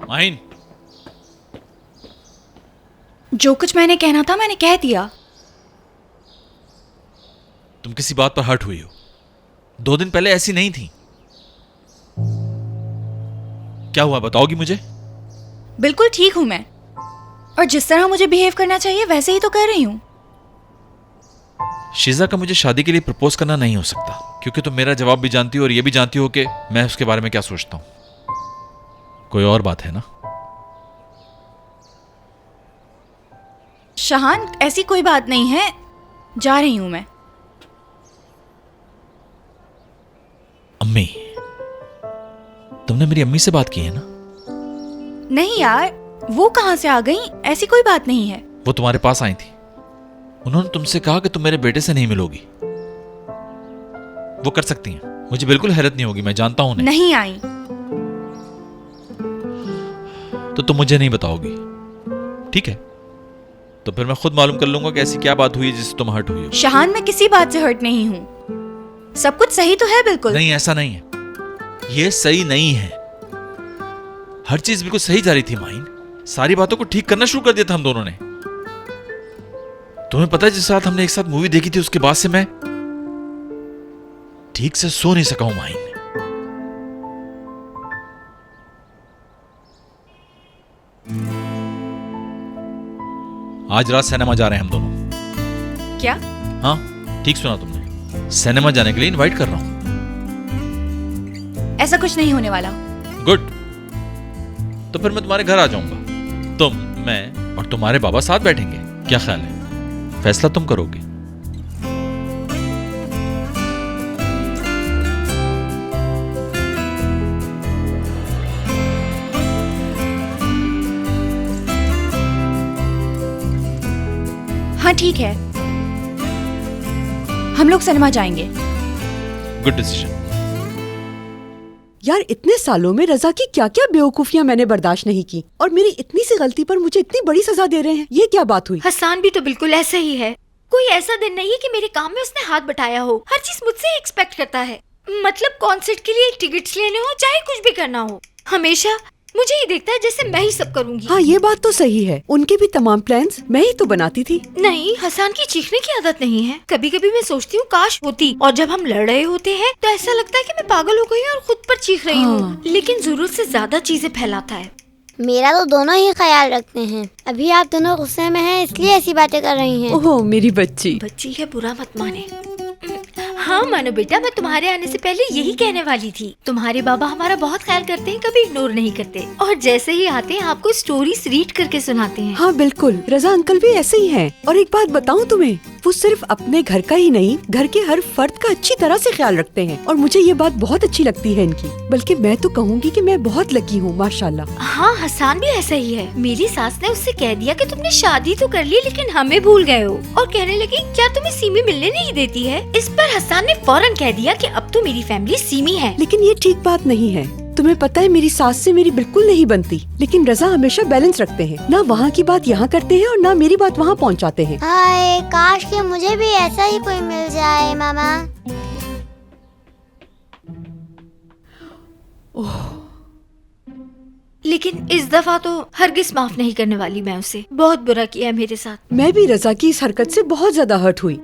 माहिन, जो कुछ मैंने कहना था मैंने कह दिया। तुम किसी बात पर हर्ट हुई हो। 2 दिन पहले ऐसी नहीं थी। क्या हुआ बताओगी मुझे? बिल्कुल ठीक हूं मैं, और जिस तरह मुझे बिहेव करना चाहिए वैसे ही तो कर रही हूं। शीजा का मुझे शादी के लिए प्रपोज करना नहीं हो सकता, क्योंकि तुम मेरा जवाब भी जानती हो और ये भी जानती हो कि मैं उसके बारे में क्या सोचता हूं। कोई और बात है ना? शहान, ऐसी कोई बात नहीं है, जा रही हूं मैं। अम्मी, तुमने मेरी अम्मी से बात की है ना? नहीं यार, वो कहां से आ गई? ऐसी कोई बात नहीं है। वो तुम्हारे पास आई थी। उन्होंने तुमसे कहा कि तुम मेरे बेटे से नहीं मिलोगी। वो कर सकती हैं, मुझे बिल्कुल हैरत नहीं होगी, मैं जानता हूं उन्हें। नहीं आई। तो तुम मुझे नहीं बताओगी, ठीक है? तो फिर मैं खुद मालूम कर लूंगा कि ऐसी क्या बात हुई है जिससे तुम हर्ट हुई हो। शहान, मैं किसी बात से हर्ट नहीं हूं। सब कुछ सही तो है बिल्कुल। नहीं, ऐसा नहीं है। ये सही नहीं है। हर चीज बिल्कुल सही जा रही थी माहिन। सारी बातों को ठीक करना शुरू कर दिया था हम दोनों ने। तुम्हें पता है, जिस रात हमने एक साथ मूवी देखी थी उसके बाद से मैं ठीक से सो नहीं सका हूं माहिन। आज रात सिनेमा जा रहे हैं हम दोनों। क्या? हाँ, ठीक सुना तुमने। सिनेमा जाने के लिए इनवाइट कर रहा हूं। ऐसा कुछ नहीं होने वाला। गुड। तो फिर मैं तुम्हारे घर आ जाऊंगा। तुम, मैं और तुम्हारे बाबा साथ बैठेंगे। क्या ख्याल है? फैसला तुम करोगे। हाँ ठीक है, हम लोग सिनेमा जाएंगे। Good decision. यार, इतने सालों में रजा की क्या क्या बेवकूफियां मैंने बर्दाश्त नहीं की, और मेरी इतनी सी गलती पर मुझे इतनी बड़ी सजा दे रहे हैं। ये क्या बात हुई? हसन भी तो बिल्कुल ऐसा ही है। कोई ऐसा दिन नहीं है कि मेरे काम में उसने हाथ बटाया हो। हर चीज मुझसे एक्सपेक्ट करता है। मतलब कॉन्सर्ट के लिए टिकट्स लेने हो, चाहे कुछ भी करना हो, हमेशा मुझे ही देखता है जैसे मैं ही सब करूंगी। हाँ, ये बात तो सही है। उनके भी तमाम प्लान्स मैं ही तो बनाती थी। नहीं, हसन की चीखने की आदत नहीं है। कभी कभी मैं सोचती हूँ काश होती, और जब हम लड़ रहे होते हैं तो ऐसा लगता है कि मैं पागल हो गई हूँ और खुद पर चीख रही हूँ। हाँ। लेकिन जरूरत से ज्यादा चीजें फैलाता है। मेरा तो दोनों ही ख्याल रखते हैं। अभी आप दोनों गुस्से में हैं, इसलिए ऐसी बातें कर रही हैं। ओहो, मेरी बच्ची। बच्ची है, बुरा मत माने। हाँ मानो बेटा, मैं तुम्हारे आने से पहले यही कहने वाली थी। तुम्हारे बाबा हमारा बहुत ख्याल करते हैं, कभी इग्नोर नहीं करते, और जैसे ही आते हैं आपको स्टोरीज रीड करके सुनाते हैं। हाँ बिल्कुल, रजा अंकल भी ऐसे ही हैं। और एक बात बताऊं तुम्हें, वो सिर्फ अपने घर का ही नहीं, घर के हर फर्द का अच्छी तरह से ख्याल रखते हैं, और मुझे ये बात बहुत अच्छी लगती है इनकी। बल्कि मैं तो कहूँगी कि मैं बहुत लकी हूँ, माशाल्लाह। हाँ, हसन भी ऐसा ही है। मेरी सास ने उससे कह दिया कि तुमने शादी तो कर ली लेकिन हमें भूल गए हो, और कहने लगी क्या तुम्हें सीमी मिलने नहीं देती है। इस पर हसन ने फौरन कह दिया कि अब तो मेरी फैमिली सीमी है। लेकिन ये ठीक बात नहीं है। तुम्हें पता है, मेरी सास से मेरी बिल्कुल नहीं बनती, लेकिन रजा हमेशा बैलेंस रखते हैं। ना वहाँ की बात यहाँ करते हैं और ना मेरी बात वहाँ पहुँचाते हैं। हाय, काश कि मुझे भी ऐसा ही कोई मिल जाए मामा। लेकिन इस दफा तो हरगिज माफ नहीं करने वाली मैं उसे। बहुत बुरा किया है मेरे साथ। मैं भी रजा की इस हरकत से बहुत ज्यादा हर्ट हुई।